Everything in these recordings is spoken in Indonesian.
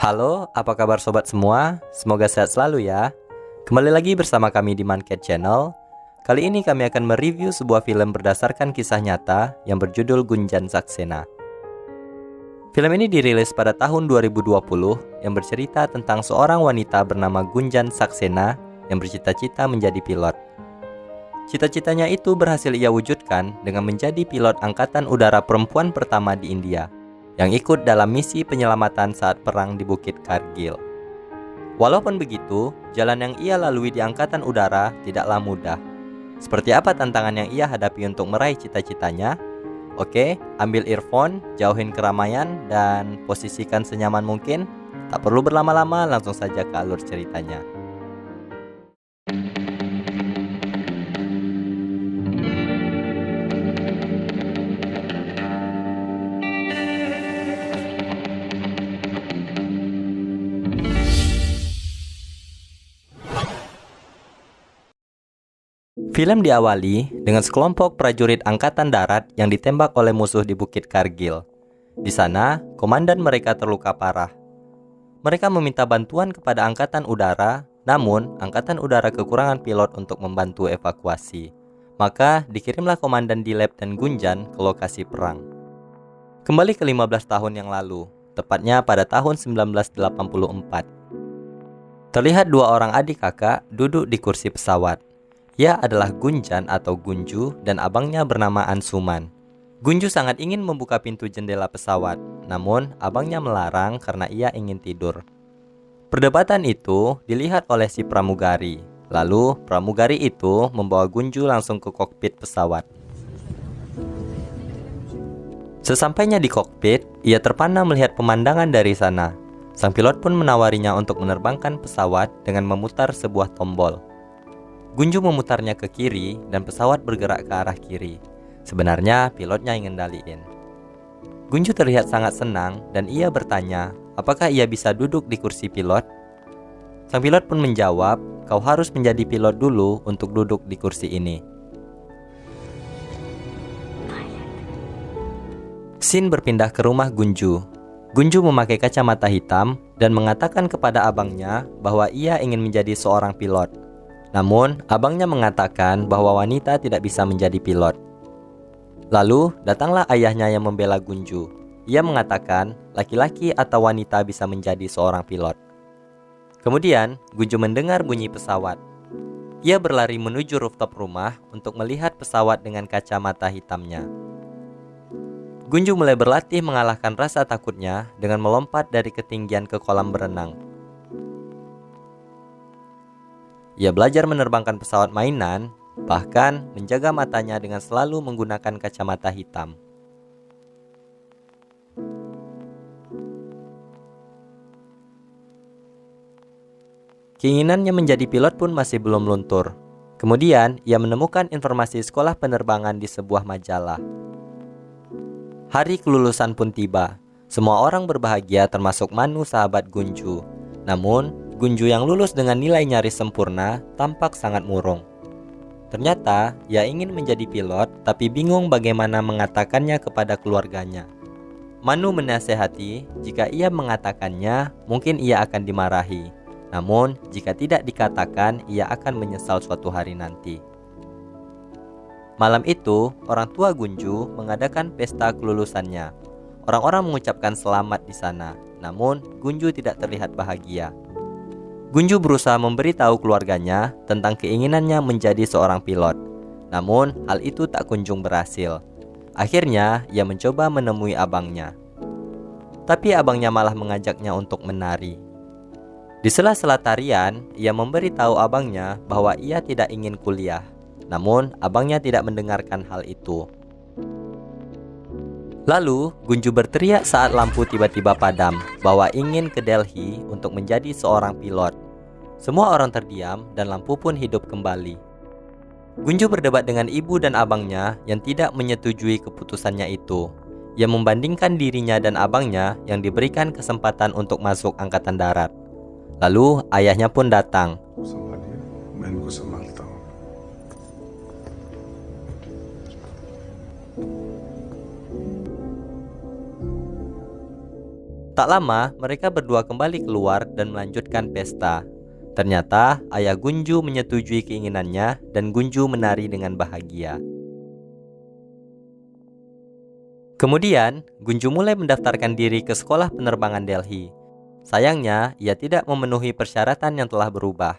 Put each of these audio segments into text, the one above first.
Halo, apa kabar sobat semua? Semoga sehat selalu ya. Kembali lagi bersama kami di Mancat Channel. Kali ini kami akan mereview sebuah film berdasarkan kisah nyata yang berjudul Gunjan Saksena. Film ini dirilis pada tahun 2020 yang bercerita tentang seorang wanita bernama Gunjan Saksena yang bercita-cita menjadi pilot. Cita-citanya itu berhasil ia wujudkan dengan menjadi pilot angkatan udara perempuan pertama di India yang ikut dalam misi penyelamatan saat perang di Bukit Kargil. Walaupun begitu, jalan yang ia lalui di angkatan udara tidaklah mudah. Seperti apa tantangan yang ia hadapi untuk meraih cita-citanya? Oke, ambil earphone, jauhin keramaian, dan posisikan senyaman mungkin. Tak perlu berlama-lama, langsung saja ke alur ceritanya. Film diawali dengan sekelompok prajurit angkatan darat yang ditembak oleh musuh di Bukit Kargil. Di sana, komandan mereka terluka parah. Mereka meminta bantuan kepada angkatan udara, namun angkatan udara kekurangan pilot untuk membantu evakuasi. Maka dikirimlah komandan Dilep dan Gunjan ke lokasi perang. Kembali ke 15 tahun yang lalu, tepatnya pada tahun 1984. Terlihat dua orang adik kakak duduk di kursi pesawat. Ia adalah Gunjan atau Gunju dan abangnya bernama Ansuman. Gunju sangat ingin membuka pintu jendela pesawat, namun abangnya melarang karena ia ingin tidur. Perdebatan itu dilihat oleh si pramugari. Lalu pramugari itu membawa Gunju langsung ke kokpit pesawat. Sesampainya di kokpit, ia terpana melihat pemandangan dari sana. Sang pilot pun menawarinya untuk menerbangkan pesawat dengan memutar sebuah tombol. Gunju memutarnya ke kiri dan pesawat bergerak ke arah kiri. Sebenarnya pilotnya yang ngendaliin. Gunju terlihat sangat senang dan ia bertanya, apakah ia bisa duduk di kursi pilot? Sang pilot pun menjawab, kau harus menjadi pilot dulu untuk duduk di kursi ini. Scene berpindah ke rumah Gunju. Gunju memakai kacamata hitam dan mengatakan kepada abangnya bahwa ia ingin menjadi seorang pilot. Namun, abangnya mengatakan bahwa wanita tidak bisa menjadi pilot. Lalu, datanglah ayahnya yang membela Gunju. Ia mengatakan, laki-laki atau wanita bisa menjadi seorang pilot. Kemudian, Gunju mendengar bunyi pesawat. Ia berlari menuju rooftop rumah untuk melihat pesawat dengan kacamata hitamnya. Gunju mulai berlatih mengalahkan rasa takutnya dengan melompat dari ketinggian ke kolam berenang. Ia belajar menerbangkan pesawat mainan, bahkan menjaga matanya dengan selalu menggunakan kacamata hitam. Keinginannya menjadi pilot pun masih belum luntur. Kemudian, ia menemukan informasi sekolah penerbangan di sebuah majalah. Hari kelulusan pun tiba. Semua orang berbahagia termasuk Manu sahabat Gunju. Namun, Gunju yang lulus dengan nilai nyaris sempurna tampak sangat murung. Ternyata ia ingin menjadi pilot tapi bingung bagaimana mengatakannya kepada keluarganya. Manu menasehati jika ia mengatakannya mungkin ia akan dimarahi. Namun jika tidak dikatakan ia akan menyesal suatu hari nanti. Malam itu orang tua Gunju mengadakan pesta kelulusannya. Orang-orang mengucapkan selamat di sana. Namun Gunju tidak terlihat bahagia. Gunju berusaha memberitahu keluarganya tentang keinginannya menjadi seorang pilot. Namun, hal itu tak kunjung berhasil. Akhirnya, ia mencoba menemui abangnya. Tapi abangnya malah mengajaknya untuk menari. Di sela-sela tarian, ia memberitahu abangnya bahwa ia tidak ingin kuliah. Namun, abangnya tidak mendengarkan hal itu. Lalu, Gunju berteriak saat lampu tiba-tiba padam bahwa ingin ke Delhi untuk menjadi seorang pilot. Semua orang terdiam dan lampu pun hidup kembali. Gunju berdebat dengan ibu dan abangnya yang tidak menyetujui keputusannya itu. Ia membandingkan dirinya dan abangnya yang diberikan kesempatan untuk masuk angkatan darat. Lalu ayahnya pun datang. Tak lama, mereka berdua kembali keluar dan melanjutkan pesta. Ternyata, ayah Gunju menyetujui keinginannya dan Gunju menari dengan bahagia. Kemudian, Gunju mulai mendaftarkan diri ke sekolah penerbangan Delhi. Sayangnya, ia tidak memenuhi persyaratan yang telah berubah.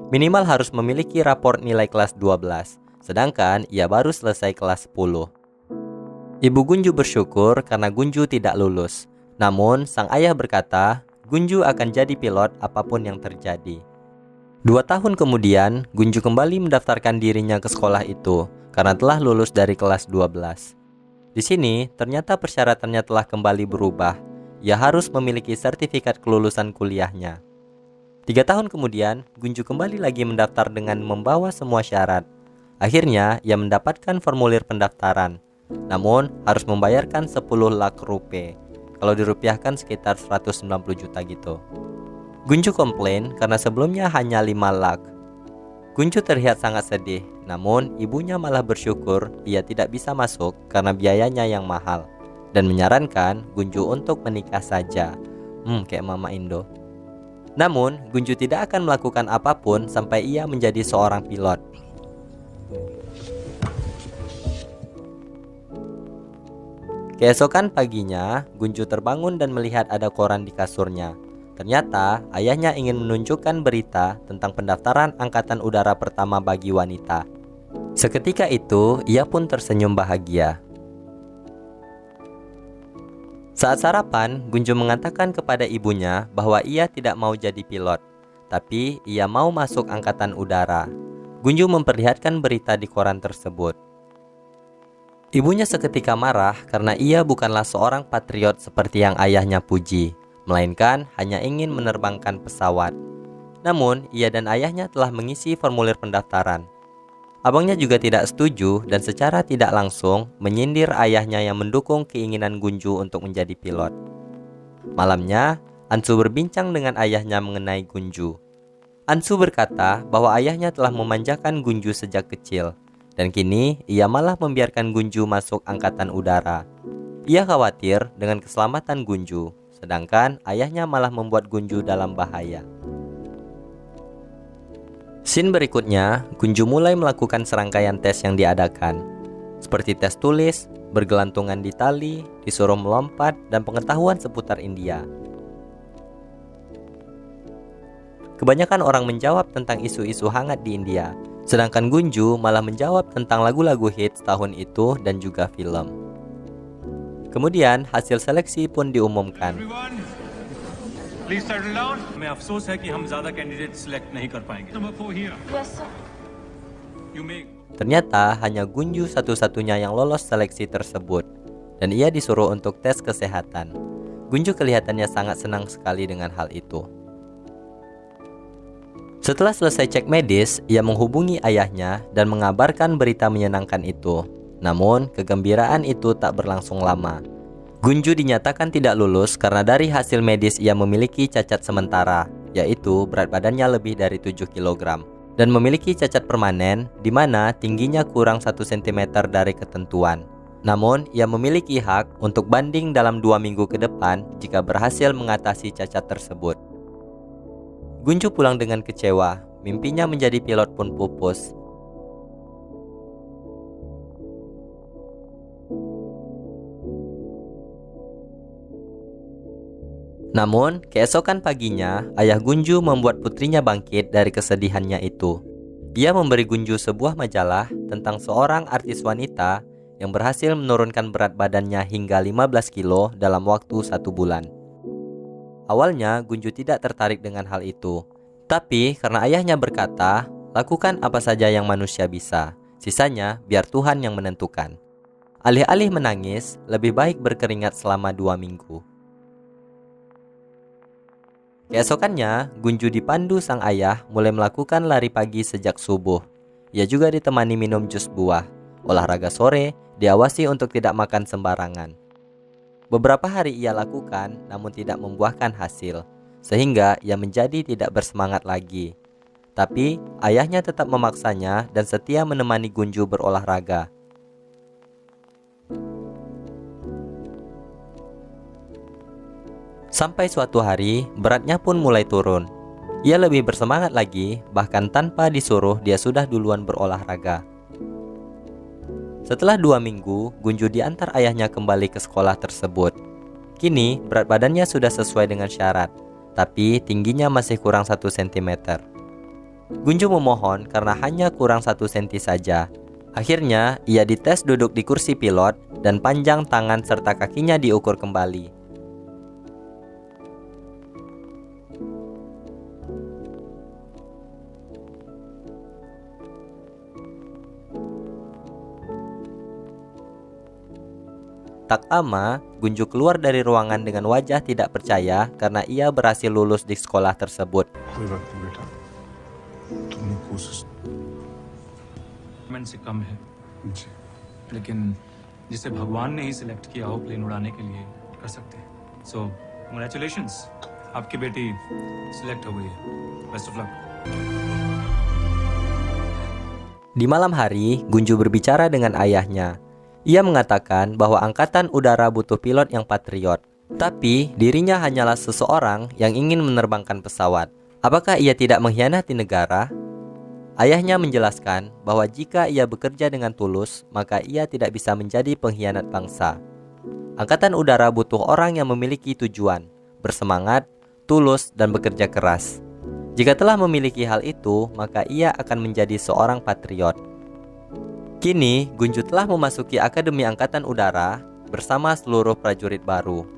Minimal harus memiliki raport nilai kelas 12, sedangkan ia baru selesai kelas 10. Ibu Gunju bersyukur karena Gunju tidak lulus. Namun, sang ayah berkata, Gunju akan jadi pilot apapun yang terjadi. 2 tahun kemudian, Gunju kembali mendaftarkan dirinya ke sekolah itu karena telah lulus dari kelas 12. Di sini, ternyata persyaratannya telah kembali berubah. Ia harus memiliki sertifikat kelulusan kuliahnya. 3 tahun kemudian, Gunju kembali lagi mendaftar dengan membawa semua syarat. Akhirnya, ia mendapatkan formulir pendaftaran. Namun, harus membayarkan 10 lakh rupiah. Kalau dirupiahkan sekitar 190 juta gitu. Gunju komplain karena sebelumnya hanya 5 lakh. Gunju terlihat sangat sedih, namun ibunya malah bersyukur ia tidak bisa masuk karena biayanya yang mahal dan menyarankan Gunju untuk menikah saja. Kayak mama Indo. Namun, Gunju tidak akan melakukan apapun sampai ia menjadi seorang pilot. Keesokan paginya, Gunju terbangun dan melihat ada koran di kasurnya. Ternyata, ayahnya ingin menunjukkan berita tentang pendaftaran angkatan udara pertama bagi wanita. Seketika itu, ia pun tersenyum bahagia. Saat sarapan, Gunju mengatakan kepada ibunya bahwa ia tidak mau jadi pilot, tapi ia mau masuk angkatan udara. Gunju memperlihatkan berita di koran tersebut. Ibunya seketika marah karena ia bukanlah seorang patriot seperti yang ayahnya puji, melainkan hanya ingin menerbangkan pesawat. Namun, ia dan ayahnya telah mengisi formulir pendaftaran. Abangnya juga tidak setuju dan secara tidak langsung menyindir ayahnya yang mendukung keinginan Gunju untuk menjadi pilot. Malamnya, Ansu berbincang dengan ayahnya mengenai Gunju. Ansu berkata bahwa ayahnya telah memanjakan Gunju sejak kecil, dan kini ia malah membiarkan Gunju masuk angkatan udara. Ia khawatir dengan keselamatan Gunju, sedangkan ayahnya malah membuat Gunju dalam bahaya. Scene berikutnya, Gunju mulai melakukan serangkaian tes yang diadakan, seperti tes tulis, bergelantungan di tali, disuruh melompat, dan pengetahuan seputar India. Kebanyakan orang menjawab tentang isu-isu hangat di India, sedangkan Gunju malah menjawab tentang lagu-lagu hits tahun itu dan juga film. Kemudian hasil seleksi pun diumumkan. Please settle down. हमें अफसोस है कि हम ज़्यादा candidate select नहीं कर पाएंगे. Number 4 here. Yes, sir. You make. Ternyata hanya Gunju satu-satunya yang lolos seleksi tersebut, dan ia disuruh untuk tes kesehatan. Gunju kelihatannya sangat senang sekali dengan hal itu. Setelah selesai cek medis, ia menghubungi ayahnya dan mengabarkan berita menyenangkan itu. Namun, kegembiraan itu tak berlangsung lama. Gunju dinyatakan tidak lulus karena dari hasil medis ia memiliki cacat sementara, yaitu berat badannya lebih dari 7 kg, dan memiliki cacat permanen di mana tingginya kurang 1 cm dari ketentuan. Namun, ia memiliki hak untuk banding dalam 2 minggu ke depan jika berhasil mengatasi cacat tersebut. Gunju pulang dengan kecewa, mimpinya menjadi pilot pun pupus. Namun, keesokan paginya, ayah Gunju membuat putrinya bangkit dari kesedihannya itu. Ia memberi Gunju sebuah majalah tentang seorang artis wanita yang berhasil menurunkan berat badannya hingga 15 kilo dalam waktu 1 bulan. Awalnya, Gunju tidak tertarik dengan hal itu. Tapi, karena ayahnya berkata, lakukan apa saja yang manusia bisa, sisanya biar Tuhan yang menentukan. Alih-alih menangis, lebih baik berkeringat selama 2 minggu. Keesokannya, Gunju dipandu sang ayah mulai melakukan lari pagi sejak subuh. Ia juga ditemani minum jus buah. Olahraga sore, diawasi untuk tidak makan sembarangan. Beberapa hari ia lakukan, namun tidak membuahkan hasil, sehingga ia menjadi tidak bersemangat lagi. Tapi, ayahnya tetap memaksanya dan setia menemani Gunju berolahraga. Sampai suatu hari, beratnya pun mulai turun. Ia lebih bersemangat lagi, bahkan tanpa disuruh dia sudah duluan berolahraga. Setelah 2 minggu, Gunju diantar ayahnya kembali ke sekolah tersebut. Kini, berat badannya sudah sesuai dengan syarat, tapi tingginya masih kurang 1 cm. Gunju memohon karena hanya kurang 1 cm saja. Akhirnya, ia dites duduk di kursi pilot dan panjang tangan serta kakinya diukur kembali. Tak lama, Gunju keluar dari ruangan dengan wajah tidak percaya karena ia berhasil lulus di sekolah tersebut. से कम है लेकिन जिसे भगवान ने ही सिलेक्ट किया हो प्लेन उड़ाने के लिए कर सकते हैं सो कांग्रेचुलेशंस आपकी बेटी सिलेक्ट हो गई है best of luck. Di malam hari, Gunju berbicara dengan ayahnya. Ia mengatakan bahwa angkatan udara butuh pilot yang patriot, tapi dirinya hanyalah seseorang yang ingin menerbangkan pesawat. Apakah ia tidak mengkhianati negara? Ayahnya menjelaskan bahwa jika ia bekerja dengan tulus, maka ia tidak bisa menjadi pengkhianat bangsa. Angkatan udara butuh orang yang memiliki tujuan, bersemangat, tulus, dan bekerja keras. Jika telah memiliki hal itu, maka ia akan menjadi seorang patriot. Kini, Gunju telah memasuki Akademi Angkatan Udara bersama seluruh prajurit baru.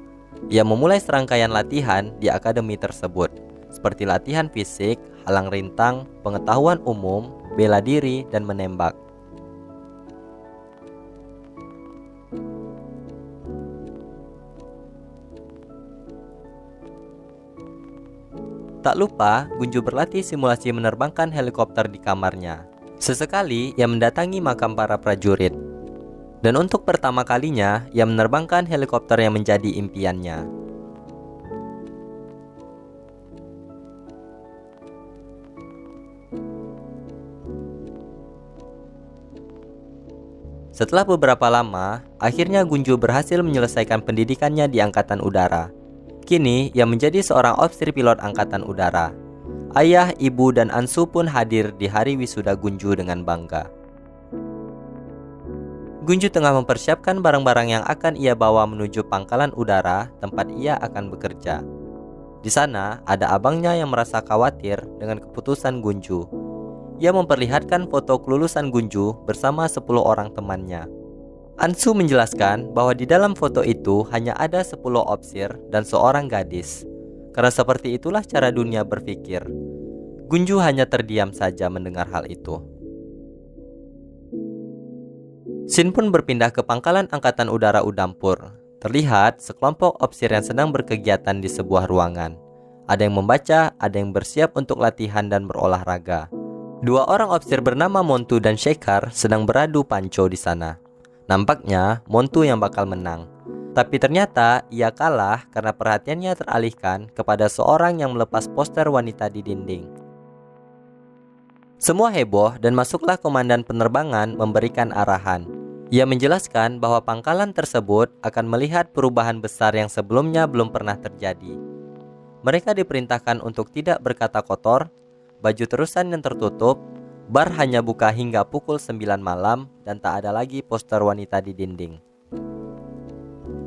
Ia memulai serangkaian latihan di akademi tersebut, seperti latihan fisik, halang rintang, pengetahuan umum, bela diri, dan menembak. Tak lupa, Gunju berlatih simulasi menerbangkan helikopter di kamarnya. Sesekali, ia mendatangi makam para prajurit. Dan untuk pertama kalinya, ia menerbangkan helikopter yang menjadi impiannya. Setelah beberapa lama, akhirnya Gunju berhasil menyelesaikan pendidikannya di Angkatan Udara. Kini, ia menjadi seorang officer pilot Angkatan Udara. Ayah, ibu, dan Ansu pun hadir di hari wisuda Gunju dengan bangga. Gunju tengah mempersiapkan barang-barang yang akan ia bawa menuju pangkalan udara tempat ia akan bekerja. Di sana, ada abangnya yang merasa khawatir dengan keputusan Gunju. Ia memperlihatkan foto kelulusan Gunju bersama 10 orang temannya. Ansu menjelaskan bahwa di dalam foto itu hanya ada 10 officer dan seorang gadis. Karena seperti itulah cara dunia berpikir. Gunju hanya terdiam saja mendengar hal itu. Scene pun berpindah ke pangkalan Angkatan Udara Udampur. Terlihat sekelompok officer yang sedang berkegiatan di sebuah ruangan. Ada yang membaca, ada yang bersiap untuk latihan dan berolahraga. 2 orang officer bernama Montu dan Shekhar sedang beradu panco di sana. Nampaknya Montu yang bakal menang. Tapi ternyata ia kalah karena perhatiannya teralihkan kepada seorang yang melepas poster wanita di dinding. Semua heboh dan masuklah komandan penerbangan memberikan arahan. Ia menjelaskan bahwa pangkalan tersebut akan melihat perubahan besar yang sebelumnya belum pernah terjadi. Mereka diperintahkan untuk tidak berkata kotor, baju terusan yang tertutup, bar hanya buka hingga pukul 9 malam, dan tak ada lagi poster wanita di dinding.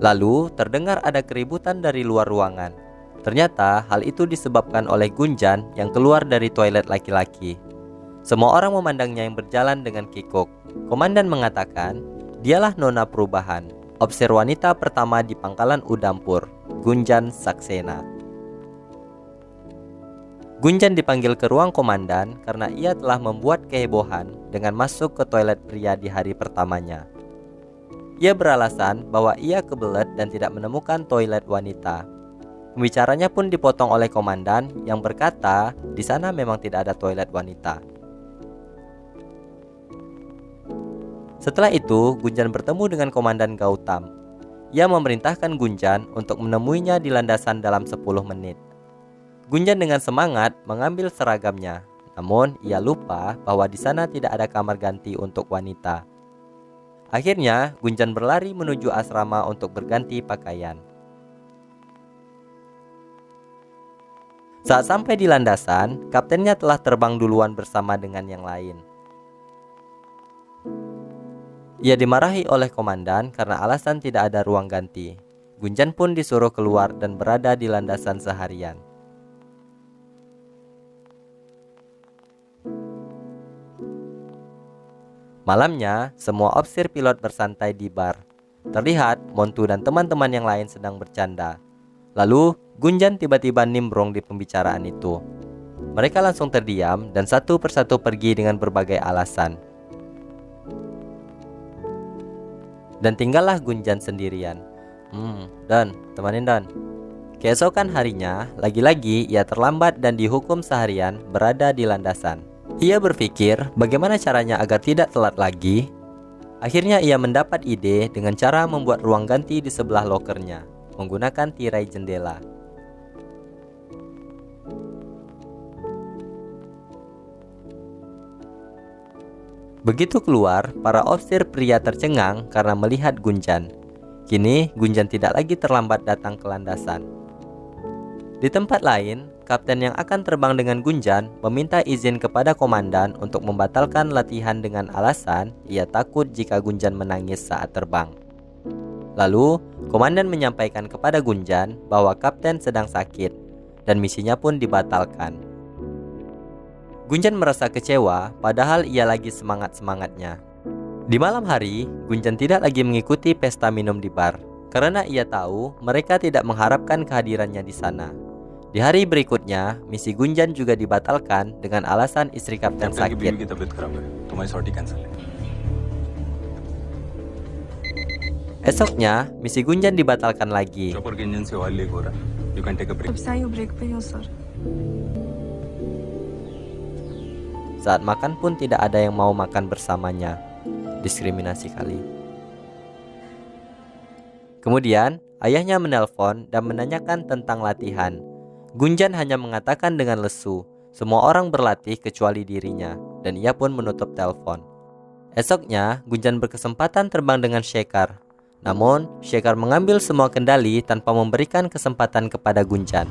Lalu terdengar ada keributan dari luar ruangan. Ternyata hal itu disebabkan oleh Gunjan yang keluar dari toilet laki-laki. Semua orang memandangnya yang berjalan dengan kikuk. Komandan mengatakan, dialah Nona Perubahan, officer wanita pertama di pangkalan Udampur, Gunjan Saksena. Gunjan dipanggil ke ruang komandan karena ia telah membuat kehebohan dengan masuk ke toilet pria di hari pertamanya. Ia beralasan bahwa ia kebelet dan tidak menemukan toilet wanita. Pembicaranya pun dipotong oleh komandan yang berkata di sana memang tidak ada toilet wanita. Setelah itu, Gunjan bertemu dengan Komandan Gautam. Ia memerintahkan Gunjan untuk menemuinya di landasan dalam 10 menit. Gunjan dengan semangat mengambil seragamnya, namun ia lupa bahwa di sana tidak ada kamar ganti untuk wanita. Akhirnya, Gunjan berlari menuju asrama untuk berganti pakaian. Saat sampai di landasan, kaptennya telah terbang duluan bersama dengan yang lain. Ia dimarahi oleh komandan karena alasan tidak ada ruang ganti. Gunjan pun disuruh keluar dan berada di landasan seharian. Malamnya, semua opsir pilot bersantai di bar. Terlihat Montu dan teman-teman yang lain sedang bercanda. Lalu, Gunjan tiba-tiba nimbrung di pembicaraan itu. Mereka langsung terdiam dan satu persatu pergi dengan berbagai alasan. Dan tinggallah Gunjan sendirian. Don, temanin Don. Keesokan harinya, lagi-lagi ia terlambat dan dihukum seharian berada di landasan. Ia berpikir bagaimana caranya agar tidak telat lagi. Akhirnya ia mendapat ide dengan cara membuat ruang ganti di sebelah lokernya, menggunakan tirai jendela. Begitu keluar, para opsir pria tercengang karena melihat Gunjan. Kini, Gunjan tidak lagi terlambat datang ke landasan. Di tempat lain, kapten yang akan terbang dengan Gunjan meminta izin kepada komandan untuk membatalkan latihan dengan alasan ia takut jika Gunjan menangis saat terbang. Lalu, komandan menyampaikan kepada Gunjan bahwa kapten sedang sakit dan misinya pun dibatalkan. Gunjan merasa kecewa padahal ia lagi semangat-semangatnya. Di malam hari, Gunjan tidak lagi mengikuti pesta minum di bar karena ia tahu mereka tidak mengharapkan kehadirannya di sana. Di hari berikutnya, misi Gunjan juga dibatalkan dengan alasan istri kapten sakit. Esoknya, misi Gunjan dibatalkan lagi. Saat makan pun tidak ada yang mau makan bersamanya. Diskriminasi kali. Kemudian, ayahnya menelpon dan menanyakan tentang latihan. Gunjan hanya mengatakan dengan lesu, semua orang berlatih kecuali dirinya, dan ia pun menutup telepon. Esoknya, Gunjan berkesempatan terbang dengan Shekhar. Namun, Shekhar mengambil semua kendali tanpa memberikan kesempatan kepada Gunjan.